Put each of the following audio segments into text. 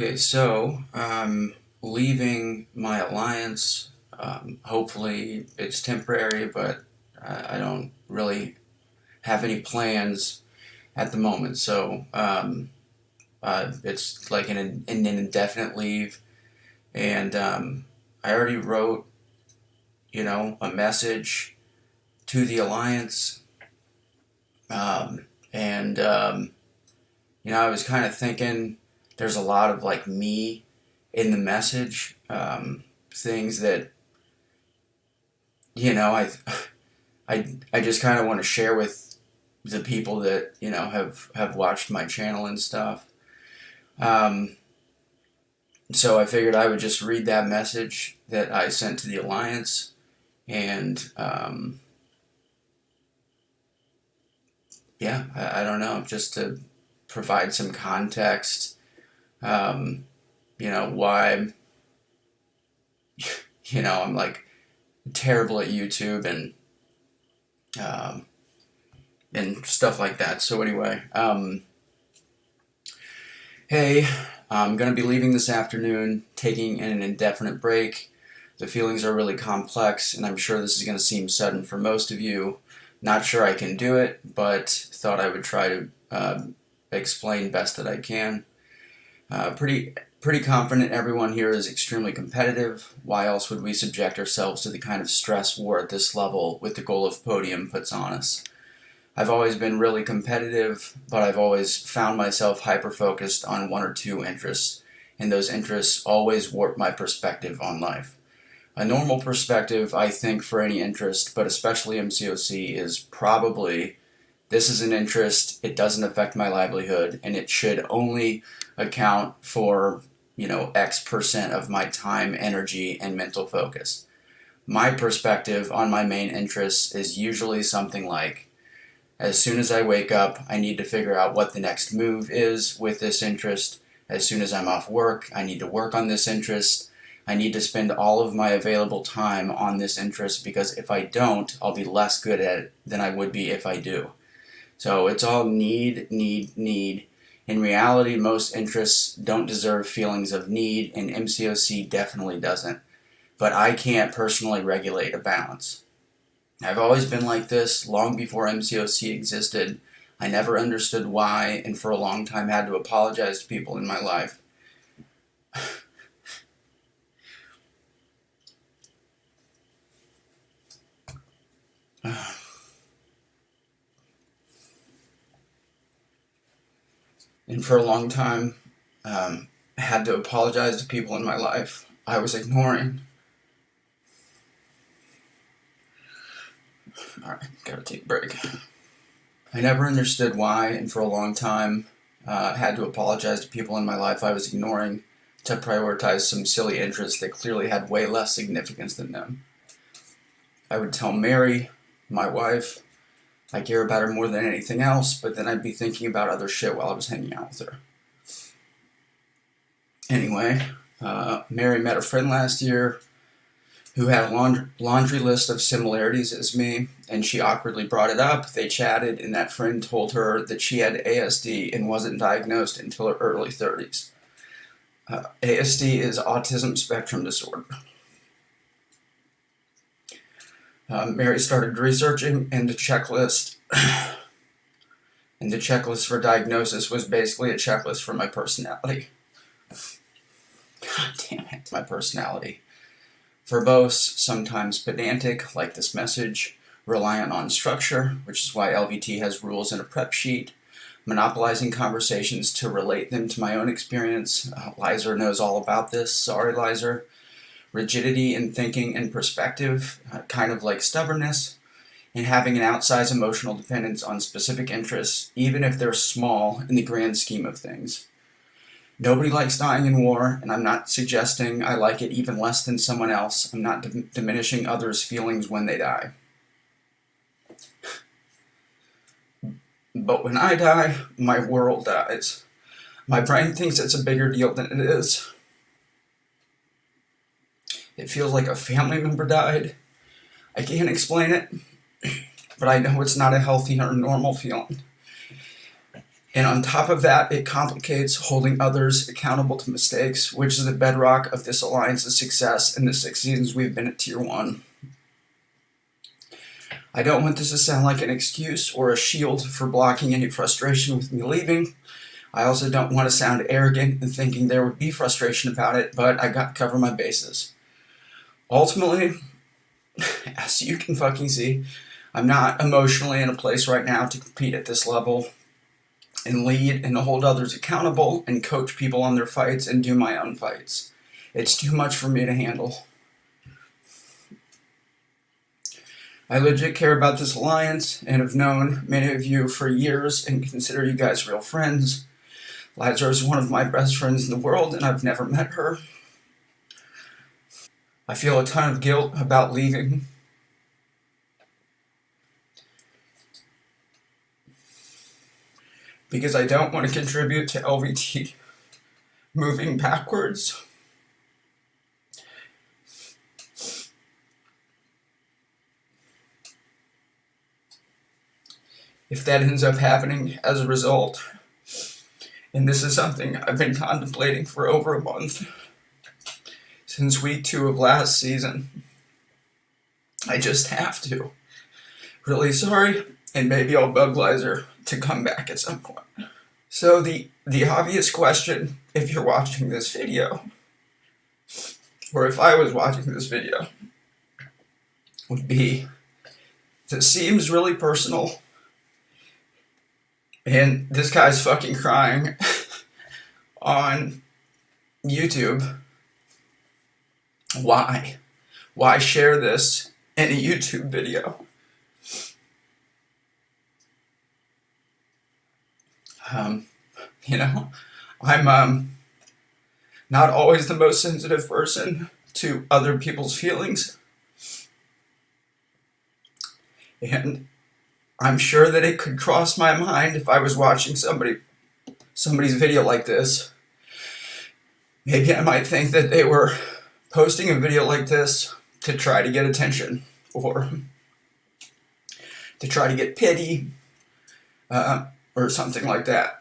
Okay, so leaving my alliance. Hopefully, it's temporary, but I don't really have any plans at the moment. So it's like an indefinite leave, and I already wrote, a message to the alliance, and I was kind of thinking there's a lot of like me in the message, things that you know I I just kind of want to share with the people that have watched my channel and stuff. Um, so I figured I would just read that message that I sent to the alliance, and yeah, I don't know, just to provide some context. Um, why I'm like terrible at YouTube um, and stuff like that. So anyway, hey, I'm gonna be leaving this afternoon, taking an indefinite break. The feelings are really complex, and I'm sure this is gonna seem sudden for most of you. Not sure I can do it, but thought I would try to explain best that I can. Pretty confident everyone here is extremely competitive. Why else would we subject ourselves to the kind of stress war at this level with the goal of podium puts on us? I've always been really competitive, but I've always found myself hyper-focused on one or two interests, and those interests always warp my perspective on life. A normal perspective, I think, for any interest, but especially MCOC, is probably this is an interest, it doesn't affect my livelihood, and it should only account for, X% of my time, energy, and mental focus. My perspective on my main interests is usually something like, as soon as I wake up, I need to figure out what the next move is with this interest. As soon as I'm off work, I need to work on this interest. I need to spend all of my available time on this interest because if I don't, I'll be less good at it than I would be if I do. So it's all need, need, need. In reality, most interests don't deserve feelings of need, and MCOC definitely doesn't. But I can't personally regulate a balance. I've always been like this, long before MCOC existed. I never understood why, and for a long time had to apologize to people in my life. And for a long time, had to apologize to people in my life I was ignoring. Alright, gotta take a break. I never understood why, and for a long time, had to apologize to people in my life I was ignoring to prioritize some silly interests that clearly had way less significance than them. I would tell Mary, my wife, I care about her more than anything else, but then I'd be thinking about other shit while I was hanging out with her. Anyway, Mary met a friend last year who had a laundry list of similarities as me, and she awkwardly brought it up. They chatted, and that friend told her that she had ASD and wasn't diagnosed until her early 30s. ASD is autism spectrum disorder. Mary started researching, and the checklist for diagnosis was basically a checklist for my personality. God damn it, my personality. Verbose, sometimes pedantic, like this message, reliant on structure, which is why LVT has rules in a prep sheet, monopolizing conversations to relate them to my own experience. Lizer knows all about this. Sorry, Lizer. Rigidity in thinking and perspective, kind of like stubbornness, and having an outsized emotional dependence on specific interests, even if they're small in the grand scheme of things. Nobody likes dying in war, and I'm not suggesting I like it even less than someone else. I'm not diminishing others' feelings when they die. But when I die, my world dies. My brain thinks it's a bigger deal than it is. It feels like a family member died. I can't explain it, but I know it's not a healthy or normal feeling. And on top of that, it complicates holding others accountable to mistakes, which is the bedrock of this alliance's success in the 6 seasons we've been at Tier 1. I don't want this to sound like an excuse or a shield for blocking any frustration with me leaving. I also don't want to sound arrogant in thinking there would be frustration about it, but I got to cover my bases. Ultimately, as you can fucking see, I'm not emotionally in a place right now to compete at this level and lead and hold others accountable and coach people on their fights and do my own fights. It's too much for me to handle. I legit care about this alliance and have known many of you for years and consider you guys real friends. Liza is one of my best friends in the world and I've never met her. I feel a ton of guilt about leaving. Because I don't want to contribute to LVT moving backwards. If that ends up happening as a result, and this is something I've been contemplating for over a month, since week 2 of last season, I just have to. Really sorry, and maybe I'll bug Liza to come back at some point. So the obvious question, if you're watching this video, or if I was watching this video, would be, this seems really personal, and this guy's fucking crying on YouTube. Why? Why share this in a YouTube video? I'm not always the most sensitive person to other people's feelings. And I'm sure that it could cross my mind if I was watching somebody's video like this. Maybe I might think that they were posting a video like this to try to get attention or to try to get pity or something like that.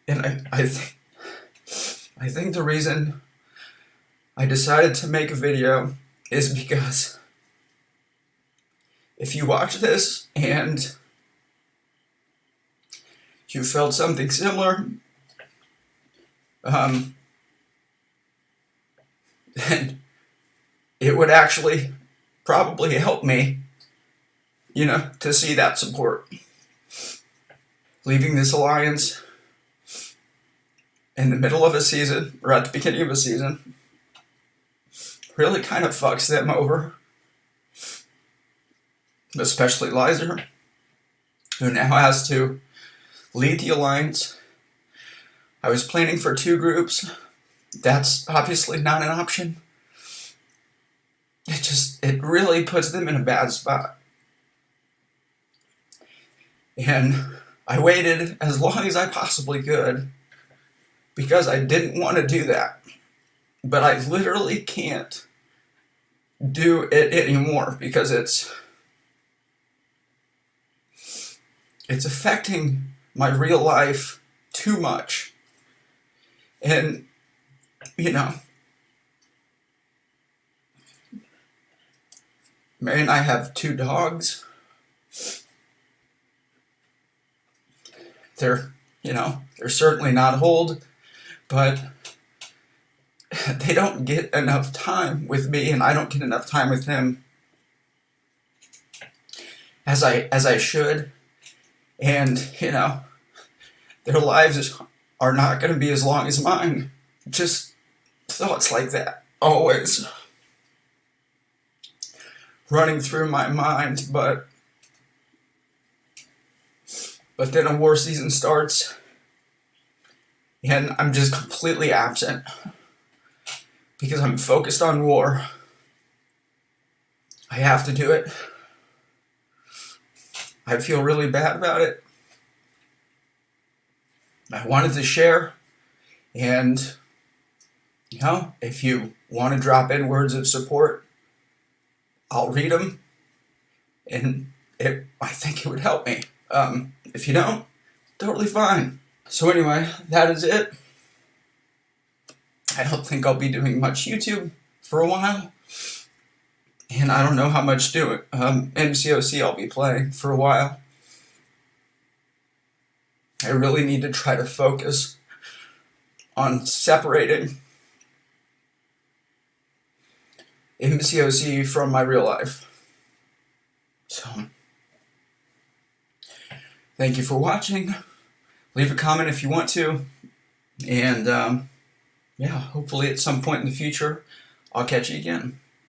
And I think the reason I decided to make a video is because if you watch this and you felt something similar, then it would actually probably help me, to see that support. Leaving this alliance in the middle of a season, or at the beginning of a season, really kind of fucks them over. Especially Liza, who now has to lead the alliance. I was planning for 2 groups. That's obviously not an option. It really puts them in a bad spot. And I waited as long as I possibly could because I didn't want to do that. But I literally can't do it anymore because it's affecting my real life too much. And, Mary and I have 2 dogs. They're certainly not old, but they don't get enough time with me, and I don't get enough time with them as I should. And, their lives are not going to be as long as mine. Just thoughts like that, always running through my mind, but then a war season starts, and I'm just completely absent because I'm focused on war. I have to do it. I feel really bad about it. I wanted to share, and if you want to drop in words of support, I'll read them, and I think it would help me. If you don't, totally fine. So anyway, that is it. I don't think I'll be doing much YouTube for a while. And I don't know how much mcoc I'll be playing for a while. I really need to try to focus on separating mcoc from my real life. So, thank you for watching. Leave a comment if you want to. And, yeah, hopefully at some point in the future, I'll catch you again.